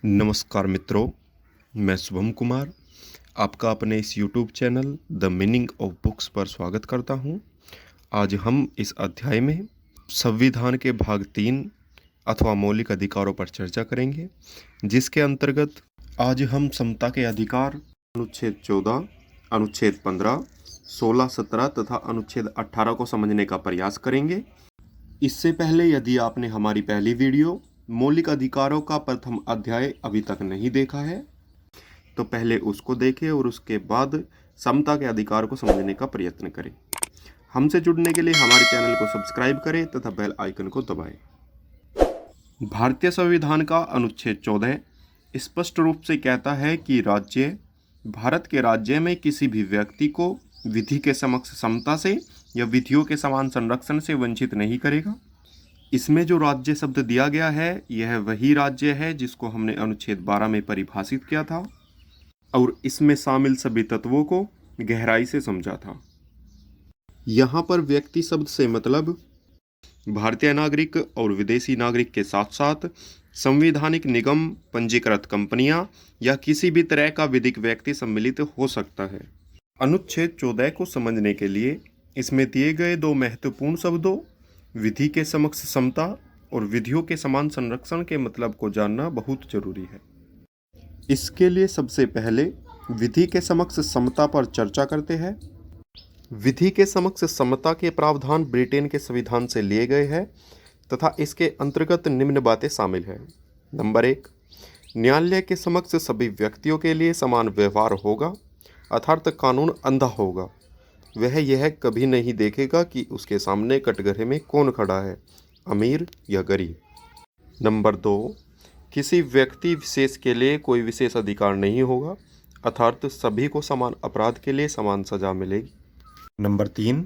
नमस्कार मित्रों, मैं शुभम कुमार आपका अपने इस YouTube channel the meaning of books पर स्वागत करता हूं। आज हम इस अध्याय में संविधान के भाग 3 अथवा मौलिक अधिकारों पर चर्चा करेंगे, जिसके अंतर्गत आज हम समता के अधिकार अनुच्छेद 14, अनुच्छेद 15, 16, 17 तथा अनुच्छेद 18 को समझने का प्रयास करेंगे। इससे पहले यदि आपने हमारी पहली वीडियो मौलिक अधिकारों का प्रथम अध्याय अभी तक नहीं देखा है तो पहले उसको देखें और उसके बाद समता के अधिकार को समझने का प्रयत्न करें। हमसे जुड़ने के लिए हमारे चैनल को सब्सक्राइब करें तथा बेल आइकन को दबाएं। भारतीय संविधान का अनुच्छेद 14 स्पष्ट रूप से कहता है कि भारत के राज्य में किसी भी व्यक्ति को विधि के समक्ष समता से या विधियों के समान संरक्षण से वंचित नहीं करेगा। इसमें जो राज्य शब्द दिया गया है यह वही राज्य है जिसको हमने अनुच्छेद 12 में परिभाषित किया था और इसमें शामिल सभी तत्वों को गहराई से समझा था। यहाँ पर व्यक्ति शब्द से मतलब भारतीय नागरिक और विदेशी नागरिक के साथ साथ संवैधानिक निगम, पंजीकृत कंपनियां या किसी भी तरह का विधिक व्यक्ति सम्मिलित हो सकता है। अनुच्छेद 14 को समझने के लिए इसमें दिए गए दो महत्वपूर्ण शब्दों विधि के समक्ष समता और विधियों के समान संरक्षण के मतलब को जानना बहुत जरूरी है। इसके लिए सबसे पहले विधि के समक्ष समता पर चर्चा करते हैं। विधि के समक्ष समता के प्रावधान ब्रिटेन के संविधान से लिए गए हैं तथा इसके अंतर्गत निम्न बातें शामिल हैं। नंबर 1, न्यायालय के समक्ष सभी व्यक्तियों के लिए समान व्यवहार होगा, अर्थात कानून अंधा होगा। वह यह कभी नहीं देखेगा कि उसके सामने कटघरे में कौन खड़ा है, अमीर या गरीब। नंबर 2, किसी व्यक्ति विशेष के लिए कोई विशेष अधिकार नहीं होगा, अर्थात सभी को समान अपराध के लिए समान सजा मिलेगी। नंबर 3,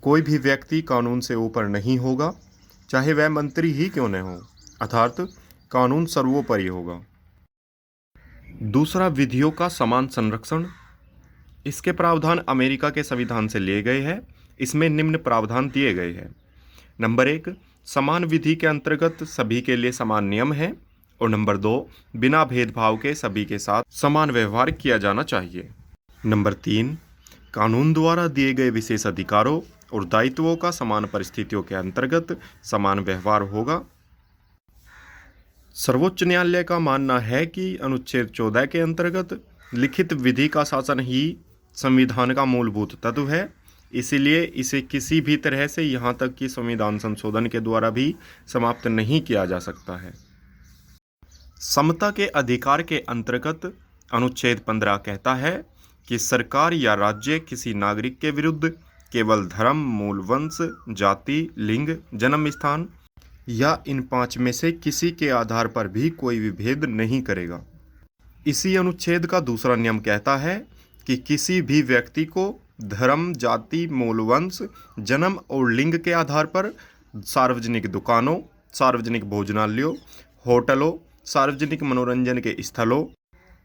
कोई भी व्यक्ति कानून से ऊपर नहीं होगा, चाहे वह मंत्री ही क्यों न हो, अर्थात कानून सर्वोपरि होगा। दूसरा, विधियों का समान संरक्षण। इसके प्रावधान अमेरिका के संविधान से लिए गए हैं। इसमें निम्न प्रावधान दिए गए हैं। नंबर 1, समान विधि के अंतर्गत सभी के लिए समान नियम है। और नंबर 2, बिना भेदभाव के सभी के साथ समान व्यवहार किया जाना चाहिए। नंबर 3, कानून द्वारा दिए गए विशेष अधिकारों और दायित्वों का समान परिस्थितियों के अंतर्गत समान व्यवहार होगा। सर्वोच्च न्यायालय का मानना है कि अनुच्छेद 14 के अंतर्गत लिखित विधि का शासन ही संविधान का मूलभूत तत्व है, इसीलिए इसे किसी भी तरह से यहाँ तक कि संविधान संशोधन के द्वारा भी समाप्त नहीं किया जा सकता है। समता के अधिकार के अंतर्गत अनुच्छेद 15 कहता है कि सरकार या राज्य किसी नागरिक के विरुद्ध केवल धर्म, मूल वंश, जाति, लिंग, जन्म स्थान या इन 5 में से किसी के आधार पर भी कोई विभेद नहीं करेगा। इसी अनुच्छेद का दूसरा नियम कहता है कि किसी भी व्यक्ति को धर्म, जाति, मूल वंश, जन्म और लिंग के आधार पर सार्वजनिक दुकानों, सार्वजनिक भोजनालयों, होटलों, सार्वजनिक मनोरंजन के स्थलों,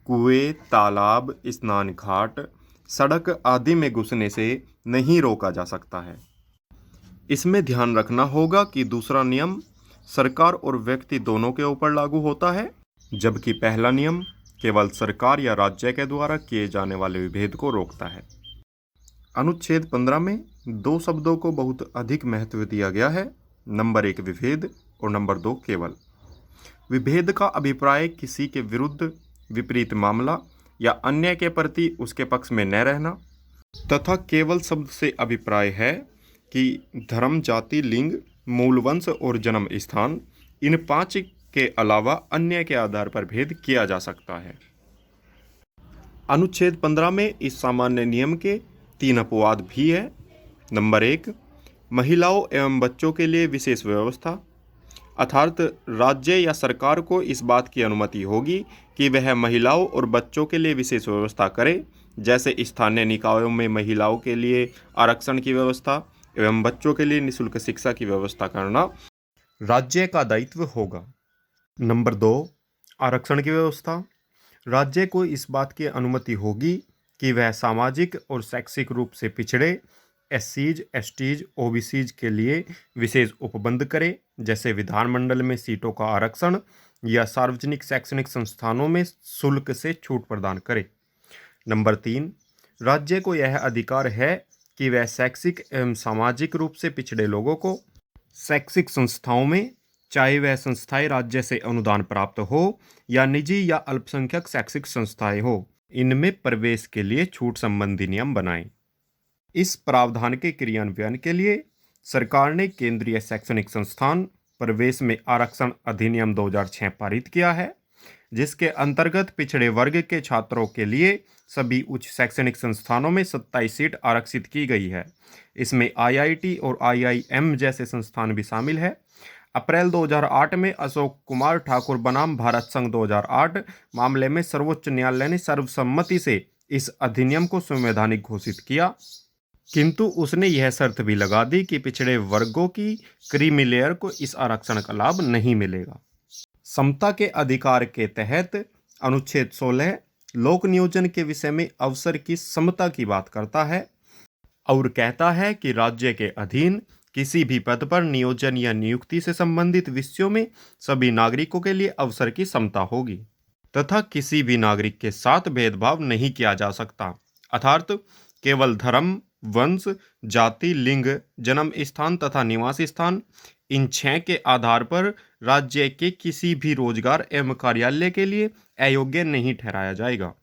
कुएं, तालाब, स्नान घाट, सड़क आदि में घुसने से नहीं रोका जा सकता है। इसमें ध्यान रखना होगा कि दूसरा नियम सरकार और व्यक्ति दोनों के ऊपर लागू होता है, जबकि पहला नियम केवल सरकार या राज्य के द्वारा किए जाने वाले विभेद को रोकता है। अनुच्छेद 15 में 2 शब्दों को बहुत अधिक महत्व दिया गया है। नंबर 1 विभेद और नंबर 2 केवल। विभेद का अभिप्राय किसी के विरुद्ध विपरीत मामला या अन्य के प्रति उसके पक्ष में न रहना तथा केवल शब्द से अभिप्राय है कि धर्म, जाति, लिंग, मूल वंश और जन्म स्थान इन 5 के अलावा अन्य के आधार पर भेद किया जा सकता है। अनुच्छेद 15 में इस सामान्य नियम के 3 अपवाद भी है। नंबर 1, महिलाओं एवं बच्चों के लिए विशेष व्यवस्था, अर्थात राज्य या सरकार को इस बात की अनुमति होगी कि वह महिलाओं और बच्चों के लिए विशेष व्यवस्था करे, जैसे स्थानीय निकायों में महिलाओं के लिए आरक्षण की व्यवस्था एवं बच्चों के लिए निःशुल्क शिक्षा की व्यवस्था करना राज्य का दायित्व होगा। नंबर 2, आरक्षण की व्यवस्था। राज्य को इस बात की अनुमति होगी कि वह सामाजिक और शैक्षिक रूप से पिछड़े एससीज, एसटीज, ओबीसीज के लिए विशेष उपबंध करे, जैसे विधानमंडल में सीटों का आरक्षण या सार्वजनिक शैक्षणिक संस्थानों में शुल्क से छूट प्रदान करे। नंबर 3, राज्य को यह अधिकार है कि वह शैक्षिक एवं सामाजिक रूप से पिछड़े लोगों को शैक्षिक संस्थाओं में, चाहे वह संस्थाएं राज्य से अनुदान प्राप्त हो या निजी या अल्पसंख्यक शैक्षिक संस्थाएं हो, इनमें प्रवेश के लिए छूट संबंधी नियम बनाएं। इस प्रावधान के क्रियान्वयन के लिए सरकार ने केंद्रीय शैक्षणिक संस्थान प्रवेश में आरक्षण अधिनियम 2006 पारित किया है, जिसके अंतर्गत पिछड़े वर्ग के छात्रों के लिए सभी उच्च शैक्षणिक संस्थानों में 27 सीट आरक्षित की गई है। इसमें आईआईटी और आईआईएम जैसे संस्थान भी शामिल है। अप्रैल 2008 में अशोक कुमार ठाकुर बनाम भारत संघ 2008 मामले में सर्वोच्च न्यायालय ने सर्वसम्मति से इस अधिनियम को संवैधानिक घोषित किया, किंतु उसने यह शर्त भी लगा दी कि पिछड़े वर्गों की क्रीमी लेयर को इस आरक्षण का लाभ नहीं मिलेगा। समता के अधिकार के तहत अनुच्छेद 16 लोक नियोजन के विषय में अवसर की समता की बात करता है और कहता है कि राज्य के अधीन किसी भी पद पर नियोजन या नियुक्ति से संबंधित विषयों में सभी नागरिकों के लिए अवसर की समता होगी तथा किसी भी नागरिक के साथ भेदभाव नहीं किया जा सकता, अर्थात केवल धर्म, वंश, जाति, लिंग, जन्म स्थान तथा निवास स्थान, इन 6 के आधार पर राज्य के किसी भी रोजगार एवं कार्यालय के लिए अयोग्य नहीं ठहराया जाएगा।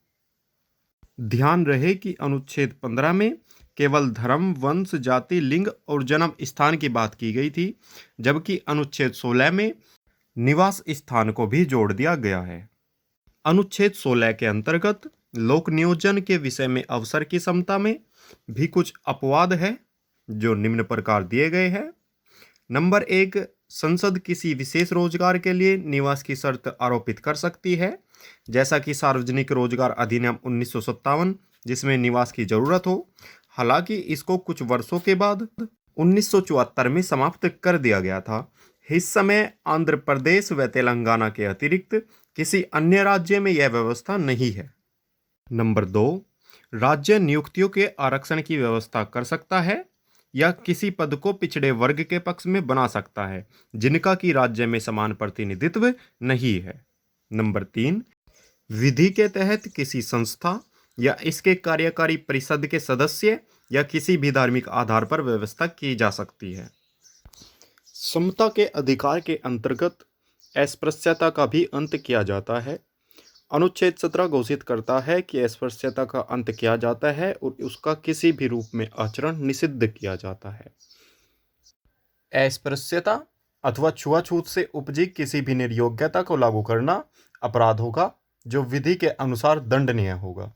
ध्यान रहे कि अनुच्छेद 15 में केवल धर्म, वंश, जाति, लिंग और जन्म स्थान की बात की गई थी, जबकि अनुच्छेद 16 में निवास स्थान को भी जोड़ दिया गया है। अनुच्छेद 16 के अंतर्गत लोक नियोजन के विषय में अवसर की समता में भी कुछ अपवाद है जो निम्न प्रकार दिए गए हैं। नंबर 1, संसद किसी विशेष रोजगार के लिए निवास की शर्त आरोपित कर सकती है, जैसा कि सार्वजनिक रोजगार अधिनियम 1957 जिसमें निवास की जरूरत हो। हालांकि इसको कुछ वर्षों के बाद 1974 में समाप्त कर दिया गया था। इस समय आंध्र प्रदेश व तेलंगाना के अतिरिक्त किसी अन्य राज्य में यह व्यवस्था नहीं है। नंबर 2, राज्य नियुक्तियों के आरक्षण की व्यवस्था कर सकता है या किसी पद को पिछड़े वर्ग के पक्ष में बना सकता है जिनका कि राज्य में समान प्रतिनिधित्व नहीं है। नंबर 3, विधि के तहत किसी संस्था या इसके कार्यकारी परिषद के सदस्य या किसी भी धार्मिक आधार पर व्यवस्था की जा सकती है। समता के अधिकार के अंतर्गत अस्पृश्यता का भी अंत किया जाता है। अनुच्छेद 17 घोषित करता है कि अस्पृश्यता का अंत किया जाता है और उसका किसी भी रूप में आचरण निषिद्ध किया जाता है। अस्पृश्यता अथवा छुआछूत से उपजी किसी भी निर्योग्यता को लागू करना अपराध होगा जो विधि के अनुसार दंडनीय होगा।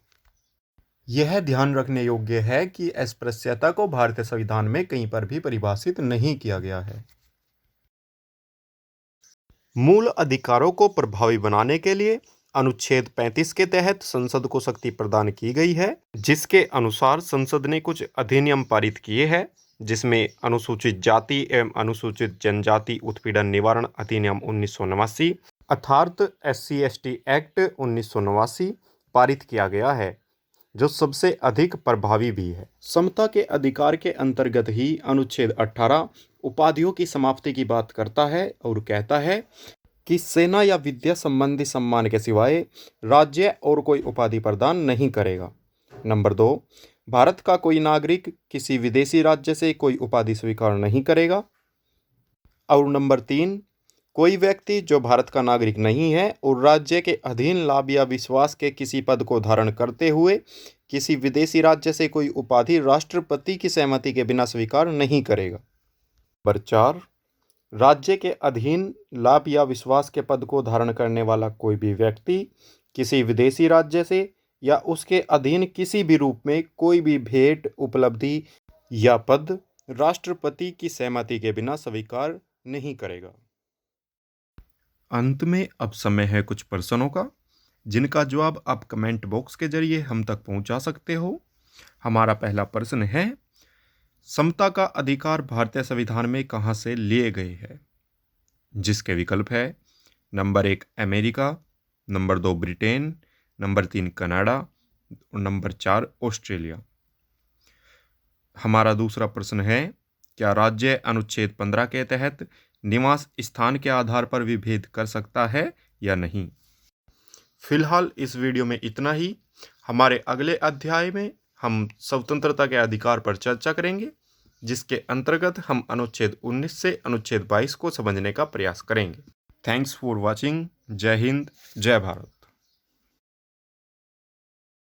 यह ध्यान रखने योग्य है कि अस्पृश्यता को भारतीय संविधान में कहीं पर भी परिभाषित नहीं किया गया है। मूल अधिकारों को प्रभावी बनाने के लिए अनुच्छेद 35 के तहत संसद को शक्ति प्रदान की गई है, जिसके अनुसार संसद ने कुछ अधिनियम पारित किए हैं, जिसमें अनुसूचित जाति एवं अनुसूचित जनजाति उत्पीड़न निवारण अधिनियम 1989 अर्थात SC/ST एक्ट 1989 पारित किया गया है, जो सबसे अधिक प्रभावी भी है। समता के अधिकार के अंतर्गत ही अनुच्छेद 18 उपाधियों की समाप्ति की बात करता है और कहता है कि सेना या विद्या संबंधी सम्मान के सिवाय राज्य और कोई उपाधि प्रदान नहीं करेगा। नंबर 2, भारत का कोई नागरिक किसी विदेशी राज्य से कोई उपाधि स्वीकार नहीं करेगा। और नंबर 3, कोई व्यक्ति जो भारत का नागरिक नहीं है और राज्य के अधीन लाभ या विश्वास के किसी पद को धारण करते हुए किसी विदेशी राज्य से कोई उपाधि राष्ट्रपति की सहमति के बिना स्वीकार नहीं करेगा। नंबर 4, राज्य के अधीन लाभ या विश्वास के पद को धारण करने वाला कोई भी व्यक्ति किसी विदेशी राज्य से या उसके अधीन किसी भी रूप में कोई भी भेंट, उपलब्धि या पद राष्ट्रपति की सहमति के बिना स्वीकार नहीं करेगा। अंत में अब समय है कुछ प्रश्नों का, जिनका जवाब आप कमेंट बॉक्स के जरिए हम तक पहुंचा सकते हो। हमारा पहला प्रश्न है, समता का अधिकार भारतीय संविधान में कहां से लिए गए हैं? जिसके विकल्प है number 1 America, number 2 Britain, number 3 Canada और नंबर 4 ऑस्ट्रेलिया। हमारा दूसरा प्रश्न है, क्या राज्य अनुच्छेद 15 के तहत निवास स्थान के आधार पर विभेद कर सकता है या नहीं। फिलहाल इस वीडियो में इतना ही। हमारे अगले अध्याय में हम स्वतंत्रता के अधिकार पर चर्चा करेंगे, जिसके अंतर्गत हम अनुच्छेद 19 से अनुच्छेद 22 को समझने का प्रयास करेंगे। Thanks for watching. जय हिंद, जय भारत।